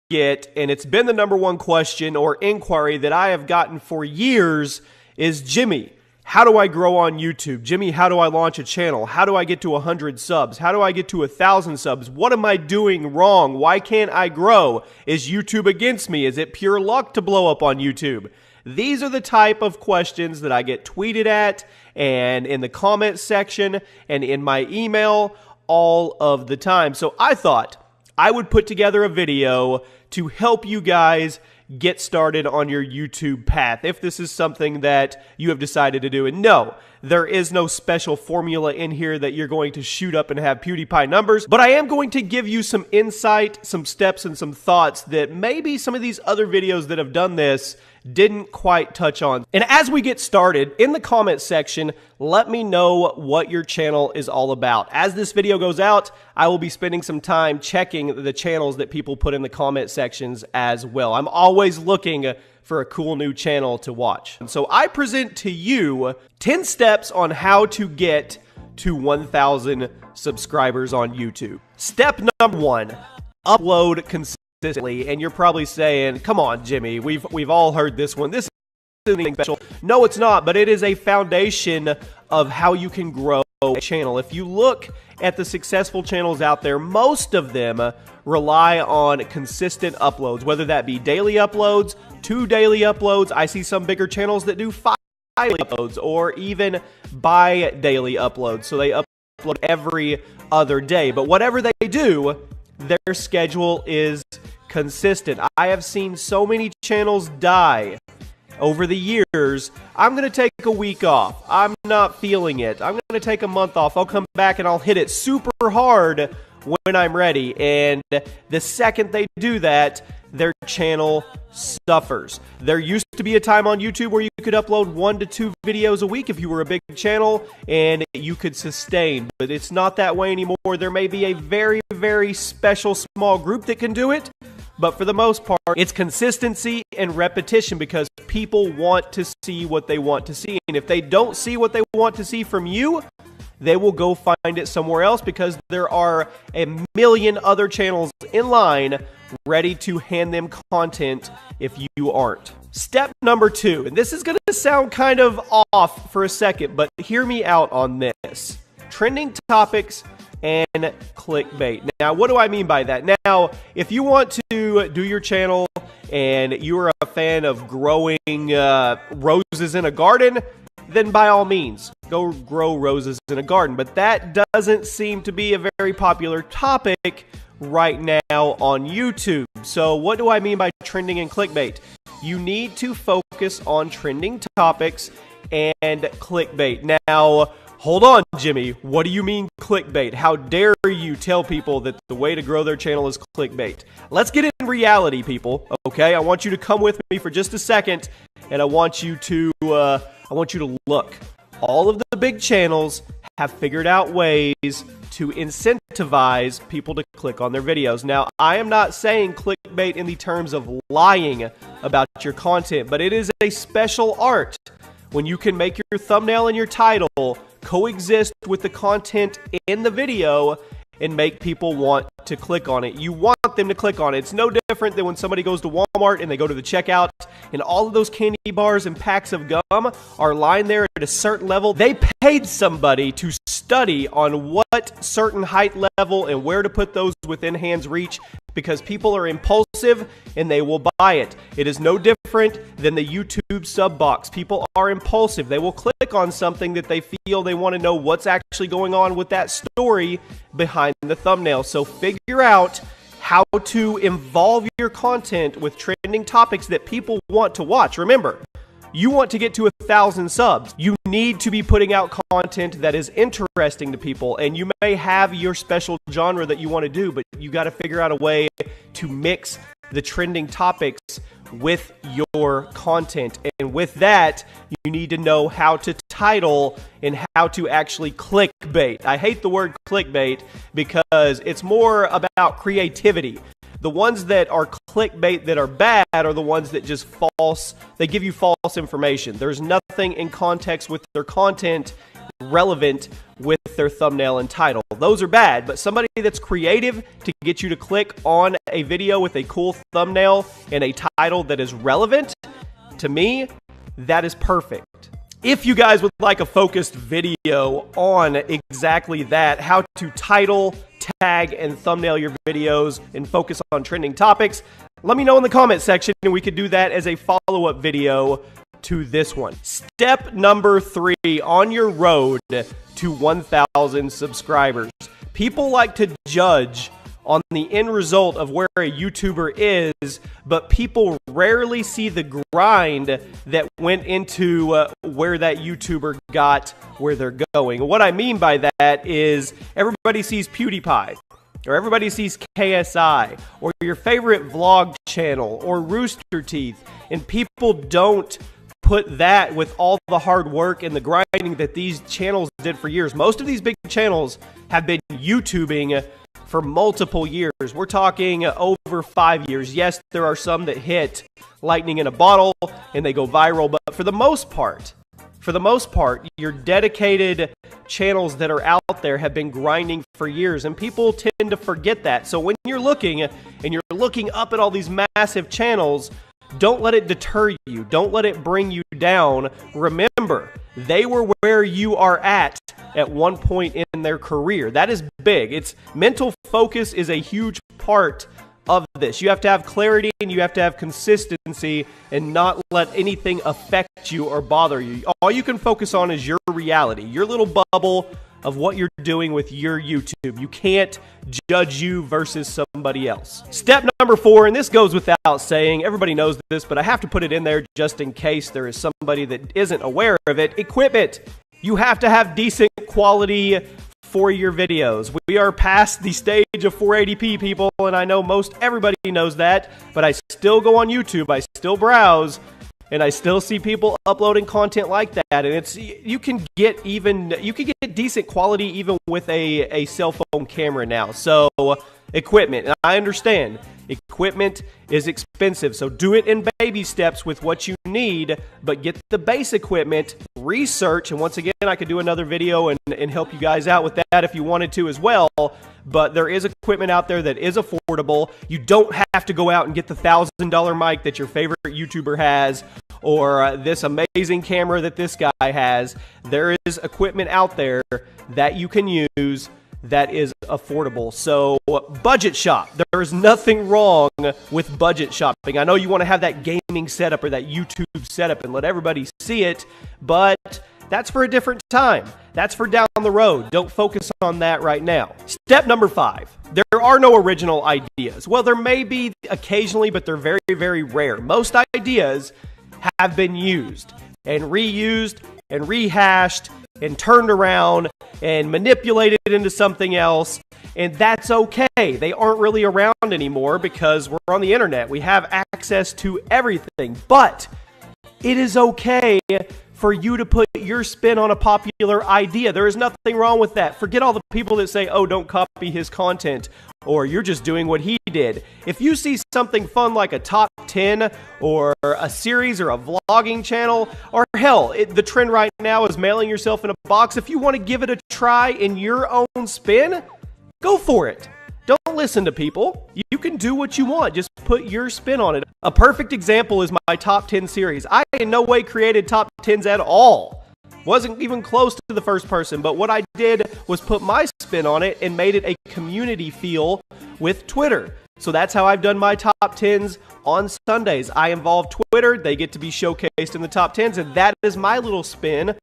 get, and it's been the #1 question or inquiry that I have gotten for years, is Jimmy, how do I grow on YouTube? Jimmy, how do I launch a channel? How do I get to 100 subs? How do I get to 1,000 subs? What am I doing wrong? Why can't I grow? Is YouTube against me? Is it pure luck to blow up on YouTube? These are the type of questions that I get tweeted at and in the comment section and in my email all of the time. So I thought I would put together a video to help you guys get started on your YouTube path if this is something that you have decided to do. And no, there is no special formula in here that you're going to shoot up and have PewDiePie numbers, but I am going to give you some insight, some steps, and some thoughts that maybe some of these other videos that have done this didn't quite touch on. And as we get started, in the comment section, let me know what your channel is all about. As this video goes out, I will be spending some time checking the channels that people put in the comment sections as well. I'm always looking for a cool new channel to watch. And so I present to you 10 steps on how to get to 1,000 subscribers on YouTube. Step number 1, upload consistently. And you're probably saying, come on, Jimmy, we've all heard this one. This isn't anything special. No, it's not, but it is a foundation of how you can grow a channel. If you look at the successful channels out there, most of them rely on consistent uploads, whether that be daily uploads, 2 daily uploads. I see some bigger channels that do 5 daily uploads or even bi-daily uploads. So they upload every other day. But whatever they do, their schedule is consistent. I have seen so many channels die over the years. I'm going to take a week off. I'm not feeling it. I'm going to take a month off. I'll come back and I'll hit it super hard when I'm ready. And the second they do that, their channel suffers. There used to be a time on YouTube where you could upload 1 to 2 videos a week if you were a big channel and you could sustain, but it's not that way anymore. There may be a very special small group that can do it, but for the most part, it's consistency and repetition because people want to see what they want to see. And if they don't see what they want to see from you, they will go find it somewhere else because there are a million other channels in line ready to hand them content if you aren't. Step number 2, and this is going to sound kind of off for a second, but hear me out on this. Trending topics and clickbait. Now, what do I mean by that? Now, if you want to do your channel and you are a fan of growing roses in a garden, then by all means, go grow roses in a garden. But that doesn't seem to be a very popular topic right now on YouTube. So what do I mean by trending and clickbait? You need to focus on trending topics and clickbait. Now, hold on, Jimmy. What do you mean clickbait? How dare you tell people that the way to grow their channel is clickbait? Let's get in reality, people. Okay, I want you to come with me for just a second, and I want you to look. All of the big channels have figured out ways to incentivize people to click on their videos. Now, I am not saying clickbait in the terms of lying about your content, but it is a special art when you can make your thumbnail and your title coexist with the content in the video and make people want to click on it. You want them to click on it. It's no different than when somebody goes to Walmart and they go to the checkout and all of those candy bars and packs of gum are lined there at a certain level. They paid somebody to study on what certain height level and where to put those within hand's reach because people are impulsive and they will buy it. It is no different than the YouTube sub box. People are impulsive. They will click on something that they feel they want to know what's actually going on with that story behind the thumbnail. So figure out how to involve your content with trending topics that people want to watch. Remember, you want to get to 1,000 subs. You need to be putting out content that is interesting to people, and you may have your special genre that you want to do, but you got to figure out a way to mix the trending topics with your content. And with that, you need to know how to title and how to actually clickbait. I hate the word clickbait because it's more about creativity. The ones that are clickbait that are bad are the ones that just they give you false information. There's nothing in context with their content relevant with their thumbnail and title. Those are bad, but somebody that's creative to get you to click on a video with a cool thumbnail and a title that is relevant, to me, that is perfect. If you guys would like a focused video on exactly that, how to title, tag, and thumbnail your videos and focus on trending topics, let me know in the comment section and we could do that as a follow-up video to this one. Step number 3 on your road to 1,000 subscribers. People like to judge on the end result of where a YouTuber is, but people rarely see the grind that went into where that YouTuber got where they're going. What I mean by that is everybody sees PewDiePie, or everybody sees KSI, or your favorite vlog channel, or Rooster Teeth, and people don't put that with all the hard work and the grinding that these channels did for years. Most of these big channels have been YouTubing for multiple years. We're talking over 5 years. Yes, there are some that hit lightning in a bottle and they go viral, but for the most part, your dedicated channels that are out there have been grinding for years, and people tend to forget that. So when you're looking and you're looking up at all these massive channels, don't let it deter you. Don't let it bring you down. Remember, they were where you are at one point in their career. That is big. It's mental focus is a huge part of this. You have to have clarity and you have to have consistency and not let anything affect you or bother you. All you can focus on is your reality, your little bubble of what you're doing with your YouTube. You can't judge you versus somebody else. Step number 4, and this goes without saying, everybody knows this, but I have to put it in there just in case there is somebody that isn't aware of it. Equipment. You have to have decent quality for your videos. We are past the stage of 480p, people, and I know most everybody knows that, but I still go on YouTube, I still browse, and I still see people uploading content like that, and it's you can get decent quality even with a cell phone camera now. So equipment, and I understand equipment is expensive, so do it in baby steps with what you need, but get the base equipment, research, and once again, I could do another video and help you guys out with that if you wanted to as well, but there is equipment out there that is affordable. You don't have to go out and get the $1,000 mic that your favorite YouTuber has, or this amazing camera that this guy has. There is equipment out there that you can use that is affordable. So budget shop. There is nothing wrong with budget shopping. I know you want to have that gaming setup or that YouTube setup and let everybody see it, but that's for a different time. That's for down the road. Don't focus on that right now. Step number 5. There are no original ideas. Well, there may be occasionally, but they're very, very rare. Most ideas have been used and reused and rehashed and turned around and manipulated into something else, and that's okay. They aren't really around anymore because we're on the internet. We have access to everything, but it is okay for you to put your spin on a popular idea. There is nothing wrong with that. Forget all the people that say, oh, don't copy his content, or you're just doing what he did. If you see something fun like a top 10 or a series or a vlogging channel, or hell, the trend right now is mailing yourself in a box. If you want to give it a try in your own spin, go for it. Don't listen to people. You can do what you want. Just put your spin on it. A perfect example is my top 10 series. I in no way created top 10s at all. Wasn't even close to the first person, but what I did was put my spin on it and made it a community feel with Twitter. So that's how I've done my top 10s on Sundays. I involve Twitter. They get to be showcased in the top 10s, and that is my little spin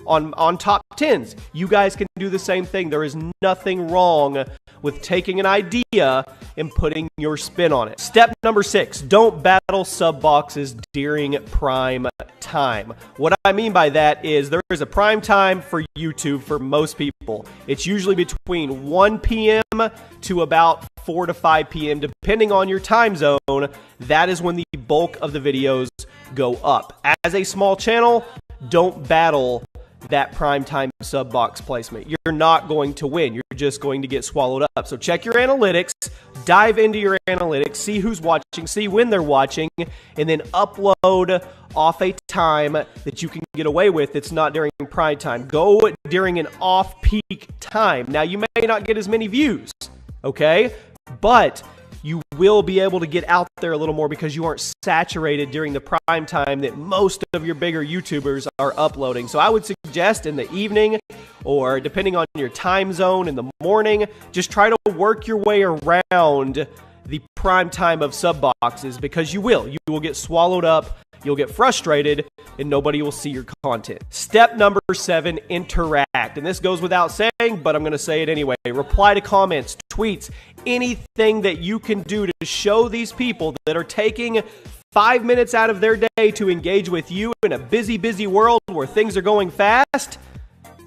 on top 10s. You guys can do the same thing. There is nothing wrong with taking an idea and putting your spin on it. Step number 6, don't battle sub boxes during prime time. What I mean by that is there is a prime time for YouTube for most people. It's usually between 1 p.m. to about 4 to 5 p.m. depending on your time zone. That is when the bulk of the videos go up. As a small channel, don't battle that primetime sub box placement. You're not going to win. You're just going to get swallowed up. So check your analytics, dive into your analytics, see who's watching, see when they're watching, and then upload off a time that you can get away with. It's not during prime time. Go during an off-peak time. Now, you may not get as many views, okay? But you will be able to get out there a little more because you aren't saturated during the prime time that most of your bigger YouTubers are uploading. So I would suggest in the evening, or depending on your time zone, in the morning, just try to work your way around the prime time of sub boxes, because you will get swallowed up, you'll get frustrated, and nobody will see your content. Step number 7, interact. And this goes without saying, but I'm going to say it anyway. Reply to comments, tweets, anything that you can do to show these people that are taking 5 minutes out of their day to engage with you in a busy, busy world where things are going fast.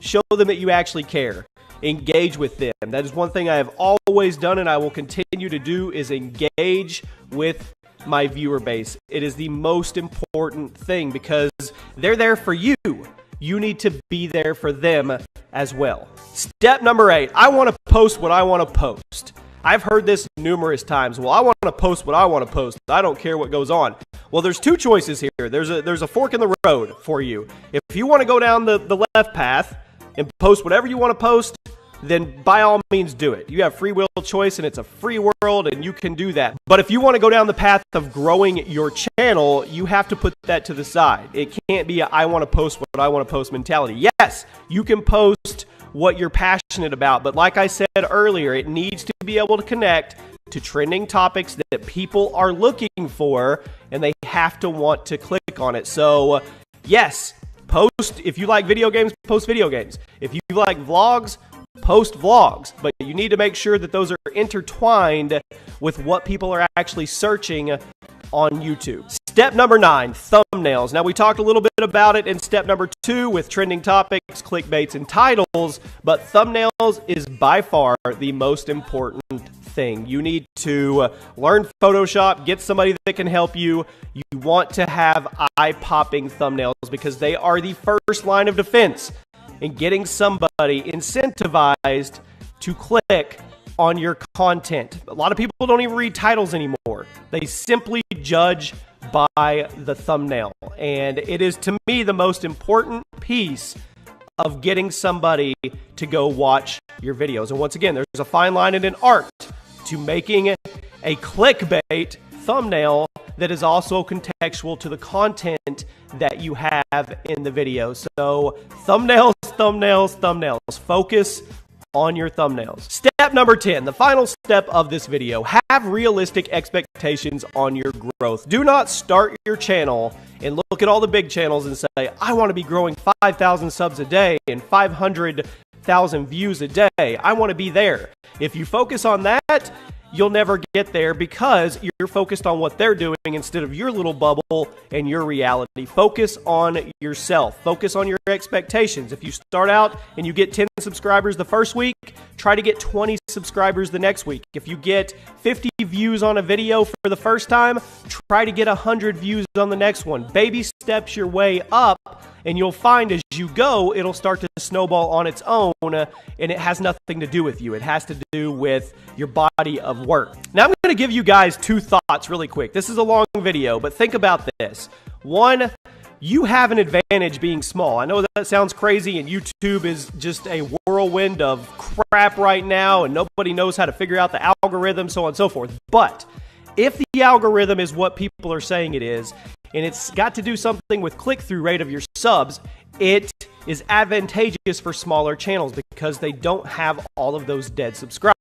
Show them that you actually care. Engage with them. That is one thing I have always done, and I will continue to do, is engage with my viewer base. It is the most important thing because they're there for you. You need to be there for them as well. Step number 8, I want to post what I want to post. I've heard this numerous times. Well, I want to post what I want to post. I don't care what goes on. Well, there's two choices here. There's a fork in the road for you. If you want to go down the left path and post whatever you want to post, then by all means do it. You have free will choice, and it's a free world, and you can do that. But if you want to go down the path of growing your channel, you have to put that to the side. It can't be a I want to post what I want to post mentality. Yes, you can post what you're passionate about, but like I said earlier, it needs to be able to connect to trending topics that people are looking for, and they have to want to click on it. So yes, post. If you like video games, post video games. If you like vlogs, post vlogs, but you need to make sure that those are intertwined with what people are actually searching on YouTube. Step number 9, thumbnails. Now, we talked a little bit about it in step number 2 with trending topics, clickbaits, and titles, but thumbnails is by far the most important thing. You need to learn Photoshop, get somebody that can help you. You want to have eye-popping thumbnails because they are the first line of defense in getting somebody incentivized to click on your content. A lot of people don't even read titles anymore. They simply judge by the thumbnail. And it is, to me, the most important piece of getting somebody to go watch your videos. And once again, there's a fine line and an art to making a clickbait thumbnail that is also contextual to the content that you have in the video. So thumbnails, thumbnails, thumbnails. Focus on your thumbnails. Step number 10, the final step of this video. Have realistic expectations on your growth. Do not start your channel and look at all the big channels and say, I want to be growing 5,000 subs a day and 500,000 views a day. I want to be there. If you focus on that, you'll never get there because you're focused on what they're doing instead of your little bubble and your reality. Focus on yourself. Focus on your expectations. If you start out and you get 10 subscribers the first week, try to get 20 subscribers the next week. If you get 50 views on a video for the first time, try to get 100 views on the next one. Baby steps your way up, and you'll find as you go, it'll start to snowball on its own, and it has nothing to do with you. It has to do with your body of work. Now, I'm going to give you guys 2 thoughts really quick. This is a long video, but think about this. 1, you have an advantage being small. I know that sounds crazy, and YouTube is just a whirlwind of crap right now, and nobody knows how to figure out the algorithm, so on and so forth. But if the algorithm is what people are saying it is, and it's got to do something with click-through rate of your subs, it is advantageous for smaller channels because they don't have all of those dead subscribers.